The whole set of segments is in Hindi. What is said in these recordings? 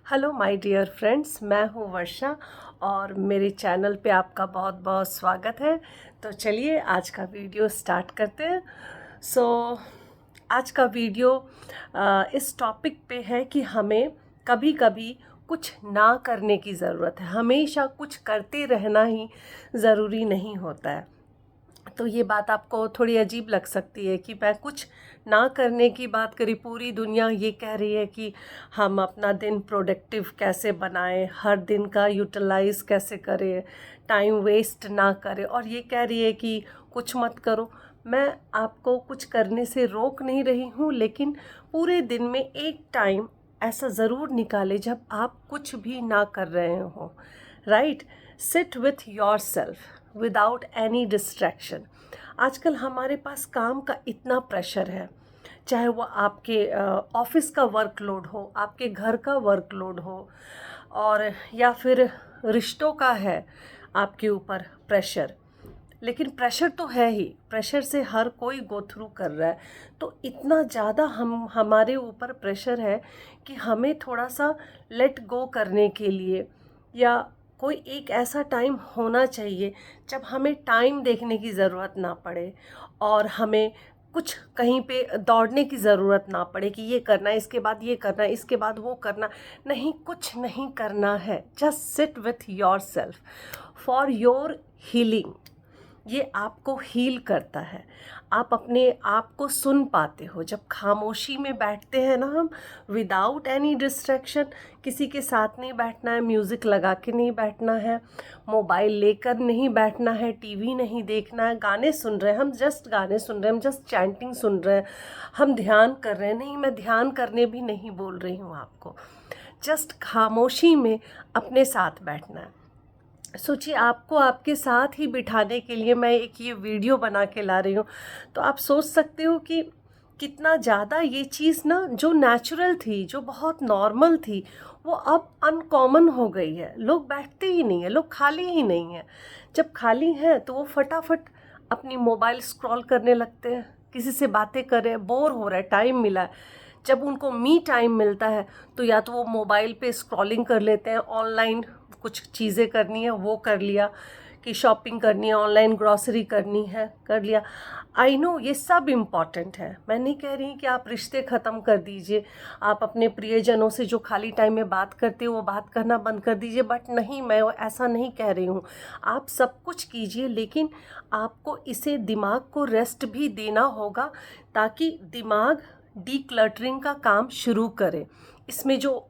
हेलो माय डियर फ्रेंड्स, मैं हूँ वर्षा और मेरे चैनल पे आपका बहुत बहुत स्वागत है। तो चलिए आज का वीडियो स्टार्ट करते हैं। आज का वीडियो इस टॉपिक पे है कि हमें कभी कभी कुछ ना करने की ज़रूरत है। हमेशा कुछ करते रहना ही ज़रूरी नहीं होता है। तो ये बात आपको थोड़ी अजीब लग सकती है कि मैं कुछ ना करने की बात करी। पूरी दुनिया ये कह रही है कि हम अपना दिन प्रोडक्टिव कैसे बनाएं, हर दिन का यूटिलाइज कैसे करें, टाइम वेस्ट ना करें, और ये कह रही है कि कुछ मत करो। मैं आपको कुछ करने से रोक नहीं रही हूँ, लेकिन पूरे दिन में एक टाइम ऐसा ज़रूर निकालें जब आप कुछ भी ना कर रहे हो। Right, seat with your self without any distraction. आजकल हमारे पास काम का इतना प्रेशर है, चाहे वो आपके ऑफिस का वर्कलोड हो, आपके घर का वर्कलोड हो, और या फिर रिश्तों का है आपके ऊपर प्रेशर। लेकिन प्रेशर तो है ही, प्रेशर से हर कोई गो थ्रू कर रहा है। तो इतना ज़्यादा हमारे ऊपर प्रेशर है कि हमें थोड़ा सा लेट गो करने के लिए, या कोई एक ऐसा टाइम होना चाहिए जब हमें टाइम देखने की ज़रूरत ना पड़े और हमें कुछ कहीं पे दौड़ने की ज़रूरत ना पड़े कि ये करना है, इसके बाद ये करना है, इसके बाद वो करना। नहीं, कुछ नहीं करना है। Just sit with your self for your healing. ये आपको हील करता है। आप अपने आप को सुन पाते हो जब खामोशी में बैठते हैं ना हम, विदाउट एनी डिस्ट्रैक्शन। किसी के साथ नहीं बैठना है, म्यूज़िक लगा के नहीं बैठना है, मोबाइल लेकर नहीं बैठना है, टीवी नहीं देखना है, गाने सुन रहे हैं हम, जस्ट गाने सुन रहे हैं हम, जस्ट चैंटिंग सुन रहे हैं हम, ध्यान कर रहे हैं। नहीं, मैं ध्यान करने भी नहीं बोल रही हूँ आपको। जस्ट खामोशी में अपने साथ बैठना है। सोचिए, आपको आपके साथ ही बिठाने के लिए मैं एक ये वीडियो बना के ला रही हूँ। तो आप सोच सकते हो कि कितना ज़्यादा ये चीज़ ना, जो नेचुरल थी, जो बहुत नॉर्मल थी, वो अब अनकॉमन हो गई है। लोग बैठते ही नहीं हैं, लोग खाली ही नहीं हैं। जब खाली हैं तो वो फटाफट अपनी मोबाइल स्क्रॉल करने लगते हैं, किसी से बातें कर रहे हैं, बोर हो रहा है, टाइम मिला है। जब उनको मी टाइम मिलता है तो या तो वो मोबाइल पे स्क्रॉलिंग कर लेते हैं, ऑनलाइन कुछ चीज़ें करनी है वो कर लिया, कि शॉपिंग करनी है, ऑनलाइन ग्रॉसरी करनी है, कर लिया। आई नो ये सब इम्पॉर्टेंट है, मैं नहीं कह रही कि आप रिश्ते ख़त्म कर दीजिए, आप अपने प्रियजनों से जो खाली टाइम में बात करते हो वो बात करना बंद कर दीजिए, बट नहीं, मैं ऐसा नहीं कह रही हूँ। आप सब कुछ कीजिए, लेकिन आपको इसे दिमाग को रेस्ट भी देना होगा, ताकि दिमाग डीक्लटरिंग का काम शुरू करे। इसमें जो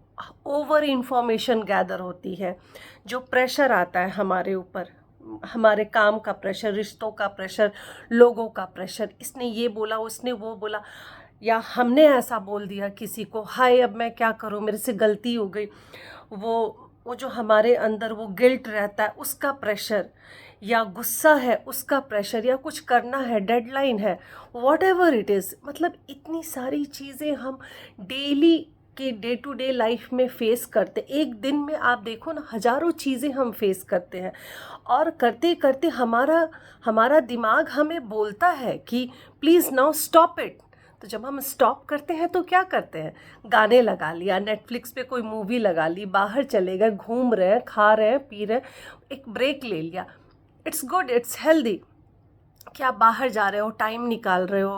ओवर इंफॉर्मेशन गैदर होती है, जो प्रेशर आता है हमारे ऊपर, हमारे काम का प्रेशर, रिश्तों का प्रेशर, लोगों का प्रेशर, इसने ये बोला, उसने वो बोला, या हमने ऐसा बोल दिया किसी को, हाय अब मैं क्या करूं, मेरे से गलती हो गई, वो जो हमारे अंदर वो गिल्ट रहता है उसका प्रेशर, या गुस्सा है उसका प्रेशर, या कुछ करना है, डेडलाइन है, वॉट एवर इट इज़। मतलब इतनी सारी चीज़ें हम डेली के डे टू डे लाइफ में फ़ेस करते। एक दिन में आप देखो ना, हज़ारों चीज़ें हम फेस करते हैं, और करते करते हमारा हमारा दिमाग हमें बोलता है कि प्लीज़ नाउ स्टॉप इट। तो जब हम स्टॉप करते हैं तो क्या करते हैं, गाने लगा लिया, नेटफ्लिक्स पे कोई मूवी लगा ली, बाहर चले गए, घूम रहे हैं, खा रहे हैं, पी रहे हैं, एक ब्रेक ले लिया। इट्स गुड, इट्स हेल्दी कि आप बाहर जा रहे हो, टाइम निकाल रहे हो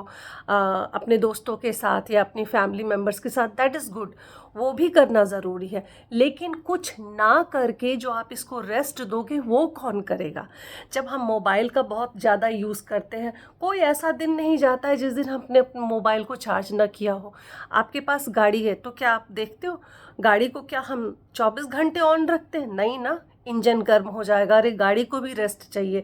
अपने दोस्तों के साथ या अपनी फैमिली मेम्बर्स के साथ, दैट इज़ गुड, वो भी करना ज़रूरी है। लेकिन कुछ ना करके जो आप इसको रेस्ट दोगे वो कौन करेगा। जब हम मोबाइल का बहुत ज़्यादा यूज़ करते हैं, कोई ऐसा दिन नहीं जाता है जिस दिन हमने अपने मोबाइल को चार्ज ना किया हो। आपके पास गाड़ी है तो क्या आप देखते हो गाड़ी को, क्या हम 24 घंटे ऑन रखते हैं? नहीं ना, इंजन गर्म हो जाएगा। अरे गाड़ी को भी रेस्ट चाहिए।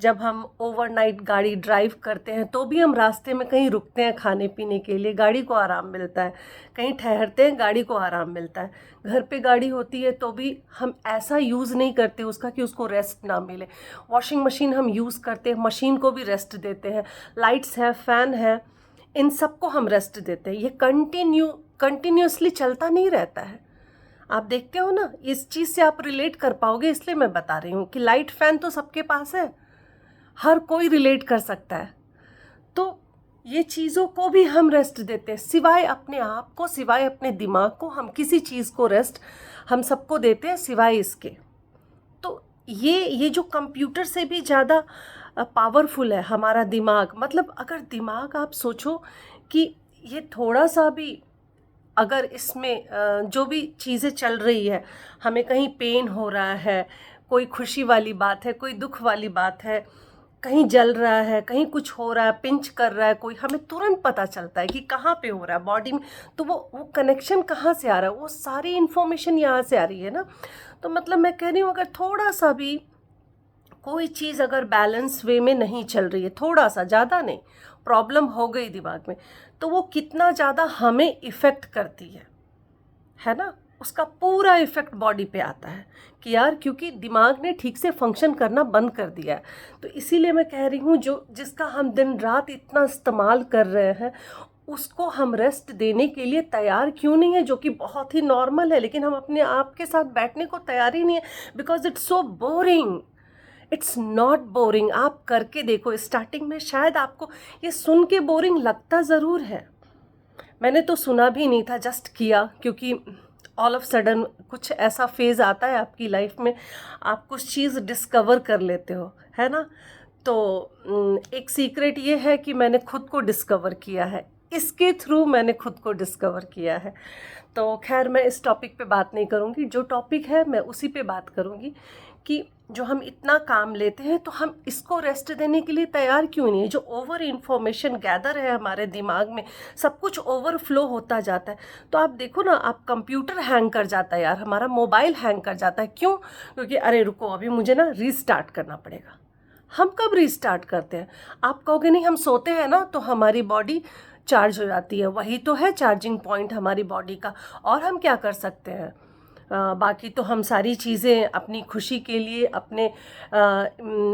जब हम ओवरनाइट गाड़ी ड्राइव करते हैं तो भी हम रास्ते में कहीं रुकते हैं खाने पीने के लिए, गाड़ी को आराम मिलता है, कहीं ठहरते हैं, गाड़ी को आराम मिलता है। घर पे गाड़ी होती है तो भी हम ऐसा यूज़ नहीं करते उसका कि उसको रेस्ट ना मिले। वॉशिंग मशीन हम यूज़ करते हैं, मशीन को भी रेस्ट देते हैं। लाइट्स है, फ़ैन है, इन सबको हम रेस्ट देते हैं। ये कंटिन्यूसली चलता नहीं रहता है। आप देखते हो ना, इस चीज़ से आप रिलेट कर पाओगे, इसलिए मैं बता रही हूँ कि लाइट फ़ैन तो सबके पास है, हर कोई रिलेट कर सकता है। तो ये चीज़ों को भी हम रेस्ट देते हैं, सिवाय अपने आप को, सिवाय अपने दिमाग को हम किसी चीज़ को रेस्ट हम सबको देते हैं सिवाय इसके। तो ये जो कंप्यूटर से भी ज़्यादा पावरफुल है हमारा दिमाग। मतलब अगर दिमाग आप सोचो कि ये थोड़ा सा भी अगर इसमें जो भी चीज़ें चल रही है, हमें कहीं पेन हो रहा है, कोई खुशी वाली बात है, कोई दुख वाली बात है, कहीं जल रहा है, कहीं कुछ हो रहा है, पिंच कर रहा है कोई, हमें तुरंत पता चलता है कि कहाँ पे हो रहा है बॉडी में। तो वो कनेक्शन कहाँ से आ रहा है, वो सारी इन्फॉर्मेशन यहाँ से आ रही है ना। तो मतलब मैं कह रही हूँ अगर थोड़ा सा भी कोई चीज़ अगर बैलेंस वे में नहीं चल रही है, थोड़ा सा, ज़्यादा नहीं, प्रॉब्लम हो गई दिमाग में, तो वो कितना ज़्यादा हमें इफ़ेक्ट करती है ना। उसका पूरा इफ़ेक्ट बॉडी पे आता है कि यार क्योंकि दिमाग ने ठीक से फंक्शन करना बंद कर दिया है। तो इसीलिए मैं कह रही हूँ जो जिसका हम दिन रात इतना इस्तेमाल कर रहे हैं, उसको हम रेस्ट देने के लिए तैयार क्यों नहीं है, जो कि बहुत ही नॉर्मल है। लेकिन हम अपने आप के साथ बैठने को तैयार ही नहीं है, because it's so boring. It's not boring. आप करके देखो, स्टार्टिंग में शायद आपको ये सुन के बोरिंग लगता ज़रूर है। मैंने तो सुना भी नहीं था, जस्ट किया, क्योंकि ऑल ऑफ सडन कुछ ऐसा फेज़ आता है आपकी लाइफ में, आप कुछ चीज़ डिस्कवर कर लेते हो, है ना। तो एक सीक्रेट ये है कि मैंने खुद को डिस्कवर किया है, इसके थ्रू मैंने खुद को डिस्कवर किया है। तो खैर मैं इस टॉपिक पे बात नहीं करूँगी, जो टॉपिक है मैं उसी पे बात करूँगी कि जो हम इतना काम लेते हैं तो हम इसको रेस्ट देने के लिए तैयार क्यों नहीं है। जो ओवर इन्फॉर्मेशन गैदर है हमारे दिमाग में, सब कुछ ओवरफ्लो होता जाता है। तो आप देखो ना, आप कंप्यूटर हैंग कर जाता है यार, हमारा मोबाइल हैंग कर जाता है, क्यों? क्योंकि अरे रुको अभी मुझे ना रीस्टार्ट करना पड़ेगा। हम कब रीस्टार्ट करते हैं? आप कहोगे नहीं, हम सोते हैं ना तो हमारी बॉडी चार्ज हो जाती है, वही तो है चार्जिंग पॉइंट हमारी बॉडी का। और हम क्या कर सकते हैं? बाकी तो हम सारी चीज़ें अपनी खुशी के लिए, अपने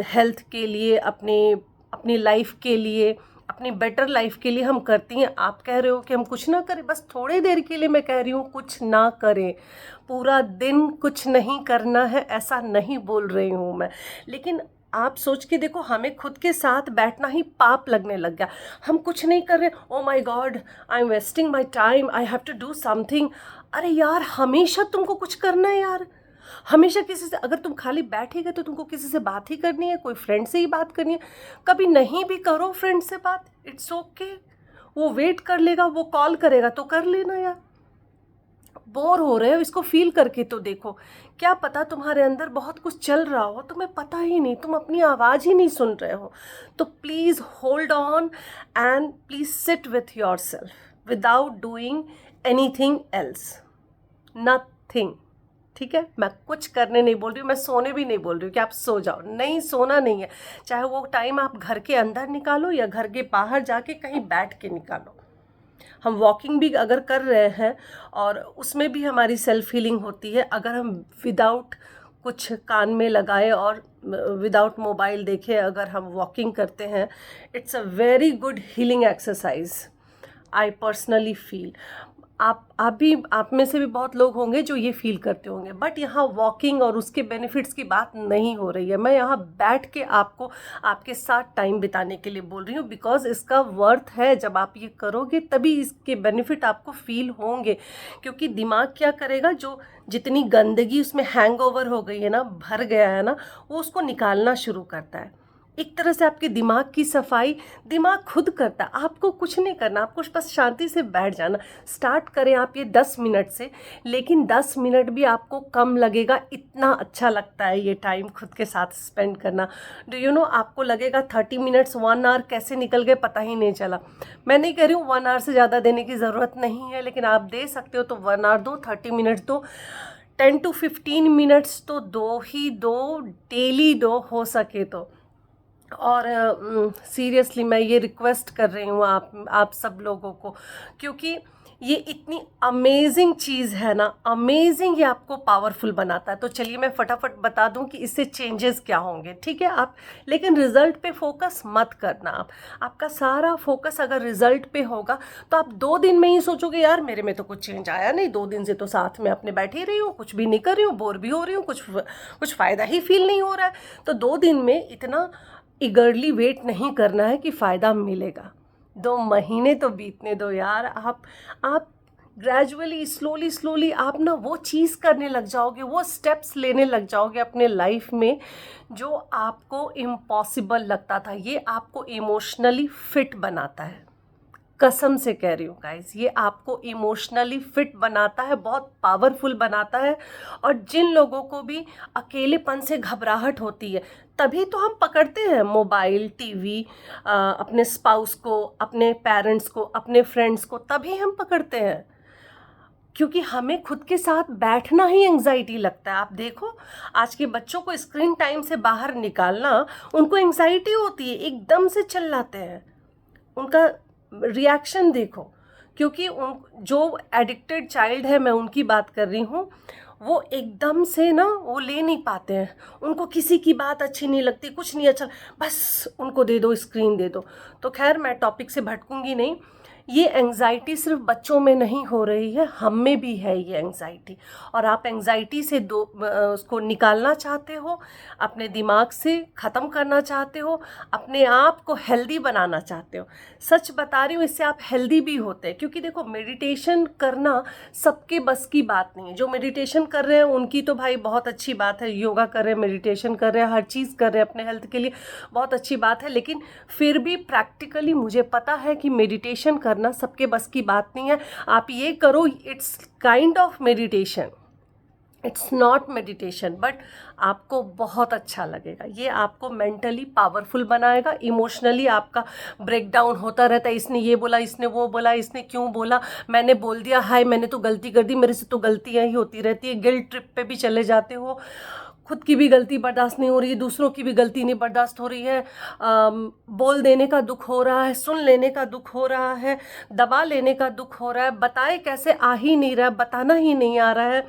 हेल्थ के लिए, अपनी लाइफ के लिए, अपनी बेटर लाइफ के लिए हम करती हैं। आप कह रहे हो कि हम कुछ ना करें, बस थोड़ी देर के लिए मैं कह रही हूँ कुछ ना करें। पूरा दिन कुछ नहीं करना है ऐसा नहीं बोल रही हूँ मैं, लेकिन आप सोच के देखो, हमें खुद के साथ बैठना ही पाप लगने लग गया। हम कुछ नहीं कर रहे, oh my God I am wasting my time, I have to do something. अरे यार हमेशा तुमको कुछ करना है यार, हमेशा किसी से, अगर तुम खाली बैठेगे तो तुमको किसी से बात ही करनी है, कोई फ्रेंड से ही बात करनी है। कभी नहीं भी करो फ्रेंड से बात, इट्स ओके, वो वेट कर लेगा, वो कॉल करेगा तो कर लेना यार। बोर हो रहे हो, इसको फील करके तो देखो, क्या पता तुम्हारे अंदर बहुत कुछ चल रहा हो, तुम्हें पता ही नहीं, तुम अपनी आवाज़ ही नहीं सुन रहे हो। तो please hold on and please sit with your self without doing anything else, nothing. ठीक है, मैं कुछ करने नहीं बोल रही हूँ, मैं सोने भी नहीं बोल रही हूँ कि आप सो जाओ, नहीं, सोना नहीं है। चाहे वो टाइम आप घर के अंदर निकालो या घर के बाहर जाके कहीं बैठ के निकालो। हम वॉकिंग भी अगर कर रहे हैं और उसमें भी हमारी सेल्फ हीलिंग होती है, अगर हम विदाउट कुछ कान में लगाए और विदाउट मोबाइल देखे अगर हम वॉकिंग करते हैं, it's a very good healing exercise, I personally feel. आप में से भी बहुत लोग होंगे जो ये फील करते होंगे। बट यहाँ वॉकिंग और उसके बेनिफिट्स की बात नहीं हो रही है, मैं यहाँ बैठ के आपको आपके साथ टाइम बिताने के लिए बोल रही हूँ, बिकॉज इसका वर्थ है। जब आप ये करोगे तभी इसके बेनिफिट आपको फील होंगे। क्योंकि दिमाग क्या करेगा, जो जितनी गंदगी उसमें हैंगओवर हो गई है ना, भर गया है ना, वो उसको निकालना शुरू करता है। एक तरह से आपके दिमाग की सफाई दिमाग खुद करता है, आपको कुछ नहीं करना, आपको बस शांति से बैठ जाना। स्टार्ट करें आप ये 10 मिनट से, लेकिन 10 मिनट भी आपको कम लगेगा, इतना अच्छा लगता है ये टाइम खुद के साथ स्पेंड करना। डू यू नो, आपको लगेगा 30 मिनट्स 1 आवर कैसे निकल गए पता ही नहीं चला। मैं नहीं कह रही हूँ 1 आवर से ज़्यादा देने की ज़रूरत नहीं है, लेकिन आप दे सकते हो तो 1 आवर दो, 30 मिनट्स दो, 10 to 15 मिनट्स तो दो ही दो, डेली दो हो सके तो। और सीरियसली मैं ये रिक्वेस्ट कर रही हूँ आप सब लोगों को, क्योंकि ये इतनी अमेजिंग चीज़ है ना, अमेजिंग, ये आपको पावरफुल बनाता है। तो चलिए मैं फटाफट बता दूं कि इससे चेंजेस क्या होंगे, ठीक है। आप लेकिन रिज़ल्ट पे फोकस मत करना। आपका सारा फोकस अगर रिज़ल्ट पे होगा तो आप 2 दिन में ही सोचोगे यार मेरे में तो कुछ चेंज आया नहीं, 2 दिन से तो साथ में अपने बैठी रही हूँ, कुछ भी नहीं कर रही हूँ, बोर भी हो रही हूँ, कुछ फ़ायदा ही फील नहीं हो रहा है। तो 2 दिन में इतना ईगरली वेट नहीं करना है कि फ़ायदा मिलेगा। 2 महीने तो बीतने दो यार। आप ग्रेजुअली स्लोली आप ना वो चीज़ करने लग जाओगे, वो स्टेप्स लेने लग जाओगे अपने लाइफ में जो आपको इम्पॉसिबल लगता था। ये आपको इमोशनली फिट बनाता है, कसम से कह रही हूँ गाइस, ये आपको इमोशनली फिट बनाता है, बहुत पावरफुल बनाता है। और जिन लोगों को भी अकेलेपन से घबराहट होती है, तभी तो हम पकड़ते हैं मोबाइल, टीवी, अपने स्पाउस को, अपने पेरेंट्स को, अपने फ्रेंड्स को, तभी हम पकड़ते हैं, क्योंकि हमें खुद के साथ बैठना ही एंग्जाइटी लगता है। आप देखो आज के बच्चों को स्क्रीन टाइम से बाहर निकालना, उनको एंग्जाइटी होती है, एकदम से चिल्लाते हैं। उनका रिएक्शन देखो, क्योंकि उन जो एडिक्टेड चाइल्ड है, मैं उनकी बात कर रही हूँ, वो एकदम से ना वो ले नहीं पाते हैं, उनको किसी की बात अच्छी नहीं लगती, कुछ नहीं अच्छा, बस उनको दे दो, स्क्रीन दे दो। तो खैर मैं टॉपिक से भटकूंगी नहीं। ये एंग्जाइटी सिर्फ बच्चों में नहीं हो रही है, हम में भी है ये एंग्जाइटी। और आप एंग्जाइटी से उसको निकालना चाहते हो, अपने दिमाग से ख़त्म करना चाहते हो, अपने आप को हेल्दी बनाना चाहते हो। सच बता रही हूँ, इससे आप हेल्दी भी होते हैं। क्योंकि देखो मेडिटेशन करना सबके बस की बात नहीं है। जो मेडिटेशन कर रहे हैं उनकी तो भाई बहुत अच्छी बात है, योगा कर रहे हैं, मेडिटेशन कर रहे हैं, हर चीज़ कर रहे हैं अपने हेल्थ के लिए, बहुत अच्छी बात है। लेकिन फिर भी प्रैक्टिकली मुझे पता है कि मेडिटेशन करना सबके बस की बात नहीं है। आप ये करो, it's kind of meditation, it's not meditation, but आपको बहुत अच्छा लगेगा। ये आपको मेंटली पावरफुल बनाएगा, इमोशनली आपका ब्रेकडाउन होता रहता है, इसने ये बोला, इसने वो बोला, इसने क्यों बोला, मैंने बोल दिया, हाय मैंने तो गलती कर दी, मेरे से तो गलतियाँ ही होती रहती है। गिल्ट ट्रिप पे भी चले जाते हो, खुद की भी गलती बर्दाश्त नहीं हो रही है, दूसरों की भी गलती नहीं बर्दाश्त हो रही है, बोल देने का दुख हो रहा है, सुन लेने का दुख हो रहा है, दबा लेने का दुख हो रहा है, बताए कैसे आ ही नहीं रहा है, बताना ही नहीं आ रहा है।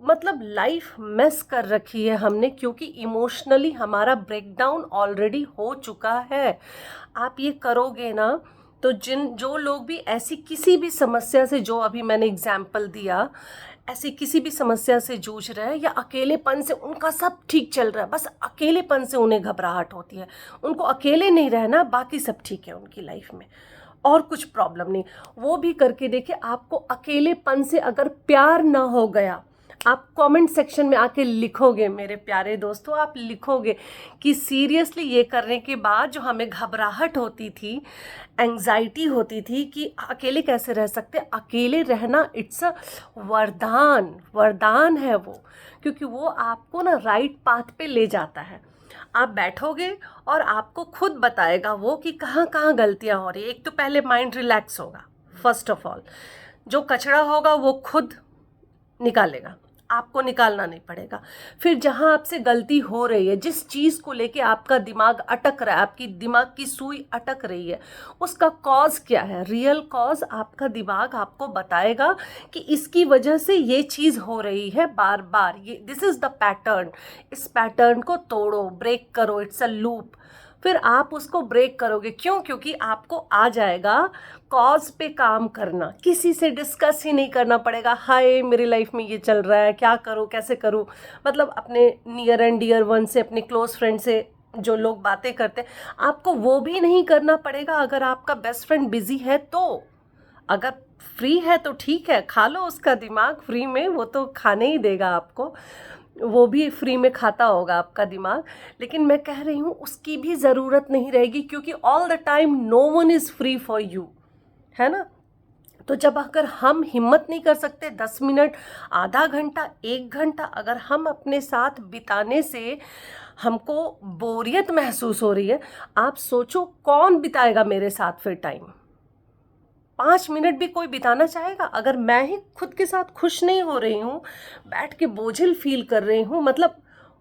मतलब लाइफ मेस कर रखी है हमने, क्योंकि इमोशनली हमारा ब्रेकडाउन ऑलरेडी हो चुका है। आप ये करोगे ना, तो जो लोग भी ऐसी किसी भी समस्या से, जो अभी मैंने एग्जाम्पल दिया, ऐसी किसी भी समस्या से जूझ रहे हैं, या अकेलेपन से उनका सब ठीक चल रहा है, बस अकेलेपन से उन्हें घबराहट होती है, उनको अकेले नहीं रहना, बाकी सब ठीक है उनकी लाइफ में, और कुछ प्रॉब्लम नहीं, वो भी करके देखिए। आपको अकेलेपन से अगर प्यार ना हो गया, आप कमेंट सेक्शन में आके लिखोगे मेरे प्यारे दोस्तों, आप लिखोगे कि सीरियसली ये करने के बाद जो हमें घबराहट होती थी, एंग्जाइटी होती थी कि अकेले कैसे रह सकते, अकेले रहना इट्स अ वरदान, वरदान है वो, क्योंकि वो आपको ना राइट पाथ पे ले जाता है। आप बैठोगे और आपको खुद बताएगा वो कि कहाँ कहाँ गलतियाँ हो रही है। एक तो पहले माइंड रिलैक्स होगा, फर्स्ट ऑफ ऑल, जो कचरा होगा वो खुद निकालेगा, आपको निकालना नहीं पड़ेगा। फिर जहाँ आपसे गलती हो रही है, जिस चीज़ को लेके आपका दिमाग अटक रहा है, आपकी दिमाग की सुई अटक रही है, उसका कॉज क्या है, रियल कॉज आपका दिमाग आपको बताएगा कि इसकी वजह से ये चीज़ हो रही है बार बार, ये दिस इज़ द पैटर्न। इस पैटर्न को तोड़ो, ब्रेक करो, इट्स अ लूप। फिर आप उसको ब्रेक करोगे, क्यों? क्योंकि आपको आ जाएगा कॉज पे काम करना, किसी से डिस्कस ही नहीं करना पड़ेगा, हाय मेरी लाइफ में ये चल रहा है, क्या करूँ, कैसे करूँ। मतलब अपने नियर एंड डियर वन से, अपने क्लोज फ्रेंड से जो लोग बातें करते हैं, आपको वो भी नहीं करना पड़ेगा। अगर आपका बेस्ट फ्रेंड बिजी है तो, अगर फ्री है तो ठीक है, खा लो उसका दिमाग फ्री में, वो तो खाने ही देगा आपको, वो भी फ्री में खाता होगा आपका दिमाग। लेकिन मैं कह रही हूँ उसकी भी ज़रूरत नहीं रहेगी, क्योंकि all the time no one is free for you, है ना। तो जब अगर हम हिम्मत नहीं कर सकते 10 मिनट, आधा घंटा, 1 घंटा अगर हम अपने साथ बिताने से हमको बोरियत महसूस हो रही है, आप सोचो कौन बिताएगा मेरे साथ फिर टाइम। 5 मिनट भी कोई बिताना चाहेगा? अगर मैं ही खुद के साथ खुश नहीं हो रही हूँ, बैठ के बोझिल फील कर रही हूँ, मतलब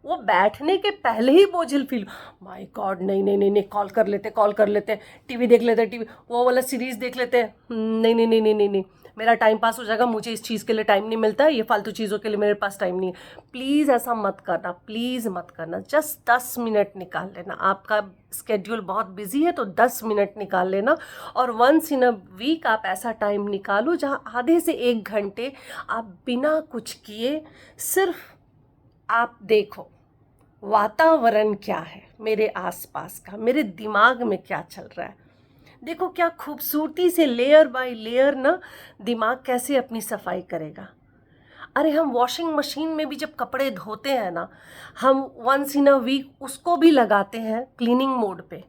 वो बैठने के पहले ही बोझिल फील, माय गॉड, नहीं नहीं नहीं नहीं, कॉल कर लेते, टीवी देख लेते, टीवी वो वाला सीरीज़ देख लेते हैं, नहीं नहीं नहीं नहीं नहीं नहीं, मेरा टाइम पास हो जाएगा, मुझे इस चीज़ के लिए टाइम नहीं मिलता है, ये फालतू चीज़ों के लिए मेरे पास टाइम नहीं है। प्लीज़ ऐसा मत करना, प्लीज़ मत करना। जस्ट 10 मिनट निकाल लेना, आपका स्केड्यूल बहुत बिजी है तो 10 मिनट निकाल लेना। और वंस इन अ वीक आप ऐसा टाइम निकालो जहाँ आधे से 1 घंटे आप बिना कुछ किए सिर्फ आप देखो वातावरण क्या है मेरे आसपास का, मेरे दिमाग में क्या चल रहा है। देखो क्या खूबसूरती से लेयर बाय लेयर ना दिमाग कैसे अपनी सफाई करेगा। अरे हम वॉशिंग मशीन में भी जब कपड़े धोते हैं ना, हम वंस इन अ वीक उसको भी लगाते हैं क्लीनिंग मोड पे,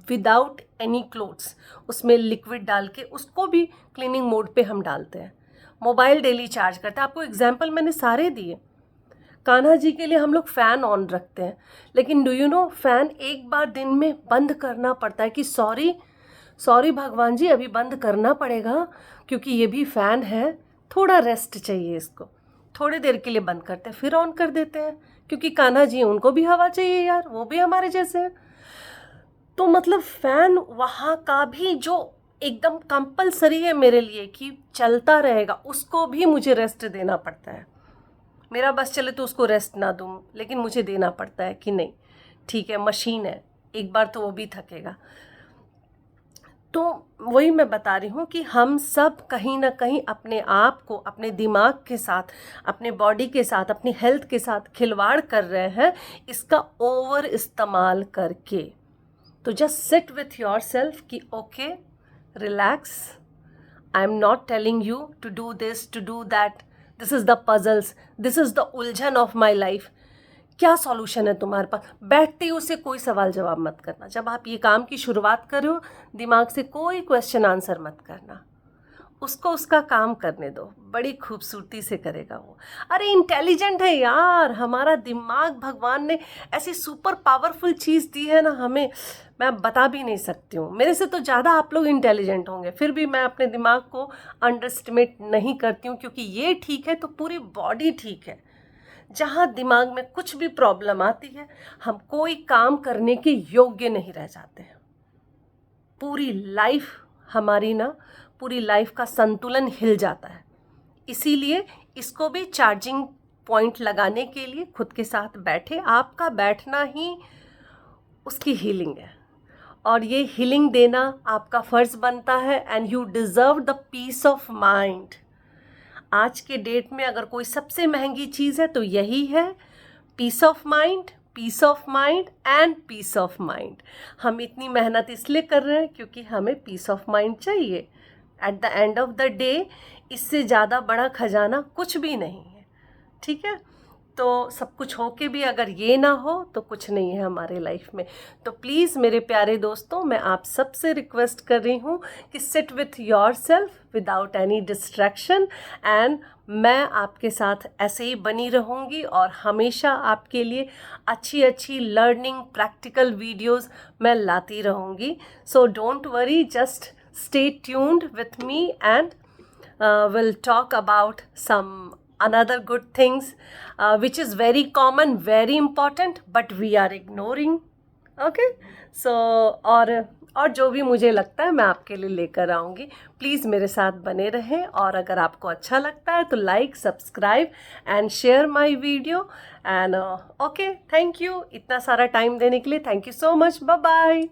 विदाउट एनी क्लोथ्स, उसमें लिक्विड डाल के उसको भी क्लीनिंग मोड पे हम डालते हैं। मोबाइल डेली चार्ज करते हैं, आपको एग्जाम्पल मैंने सारे दिए। कान्हा जी के लिए हम लोग फ़ैन ऑन रखते हैं, लेकिन डू यू नो फ़ैन एक बार दिन में बंद करना पड़ता है कि सॉरी भगवान जी अभी बंद करना पड़ेगा क्योंकि ये भी फ़ैन है, थोड़ा रेस्ट चाहिए इसको। थोड़ी देर के लिए बंद करते हैं फिर ऑन कर देते हैं, क्योंकि कान्हा जी उनको भी हवा चाहिए यार, वो भी हमारे जैसे हैं। तो मतलब फ़ैन वहाँ का भी जो एकदम कंपलसरी है मेरे लिए कि चलता रहेगा, उसको भी मुझे रेस्ट देना पड़ता है। मेरा बस चले तो उसको रेस्ट ना दूँ, लेकिन मुझे देना पड़ता है कि नहीं ठीक है मशीन है, एक बार तो वो भी थकेगा। तो वही मैं बता रही हूँ कि हम सब कहीं ना कहीं अपने आप को, अपने दिमाग के साथ, अपने बॉडी के साथ, अपनी हेल्थ के साथ खिलवाड़ कर रहे हैं इसका ओवर इस्तेमाल करके। तो just sit with your self कि okay relax, I am not telling you to do this to do that, this is the puzzles, this is the उलझन ऑफ माई लाइफ। क्या सॉल्यूशन है तुम्हारे पास? बैठते ही उससे कोई सवाल जवाब मत करना। जब आप ये काम की शुरुआत करो, दिमाग से कोई क्वेश्चन आंसर मत करना, उसको उसका काम करने दो, बड़ी खूबसूरती से करेगा वो। अरे इंटेलिजेंट है यार हमारा दिमाग, भगवान ने ऐसी सुपर पावरफुल चीज़ दी है ना हमें, मैं बता भी नहीं सकती हूँ। मेरे से तो ज़्यादा आप लोग इंटेलिजेंट होंगे, फिर भी मैं अपने दिमाग को अंडर एस्टिमेट नहीं करती हूँ, क्योंकि ये ठीक है तो पूरी बॉडी ठीक है। जहाँ दिमाग में कुछ भी प्रॉब्लम आती है, हम कोई काम करने के योग्य नहीं रह जाते हैं। पूरी लाइफ हमारी ना, पूरी लाइफ का संतुलन हिल जाता है। इसीलिए इसको भी चार्जिंग पॉइंट लगाने के लिए खुद के साथ बैठे, आपका बैठना ही उसकी हीलिंग है, और ये हीलिंग देना आपका फ़र्ज़ बनता है। And you deserve the peace of mind. आज के डेट में अगर कोई सबसे महंगी चीज़ है तो यही है, peace of mind, peace of mind and peace of mind. हम इतनी मेहनत इसलिए कर रहे हैं क्योंकि हमें पीस ऑफ माइंड चाहिए। At the end of the day इससे ज़्यादा बड़ा खजाना कुछ भी नहीं है, ठीक है। तो सब कुछ हो के भी अगर ये ना हो तो कुछ नहीं है हमारे लाइफ में। तो प्लीज़ मेरे प्यारे दोस्तों, मैं आप सबसे रिक्वेस्ट कर रही हूँ कि seat with your self without any distraction, and मैं आपके साथ ऐसे ही बनी रहूँगी और हमेशा आपके लिए अच्छी अच्छी लर्निंग प्रैक्टिकल वीडियोज़ मैं लाती रहूँगी। So don't worry, just stay tuned with me, and we'll talk about some another good things which is very common, very important, but we are ignoring. Okay, so और जो भी मुझे लगता है मैं आपके लिए लेकर आऊँगी। प्लीज़ मेरे साथ बने रहें, और अगर आपको अच्छा लगता है तो like, subscribe and share my video. And okay, thank you इतना सारा टाइम देने के लिए। Thank you so much, bye bye.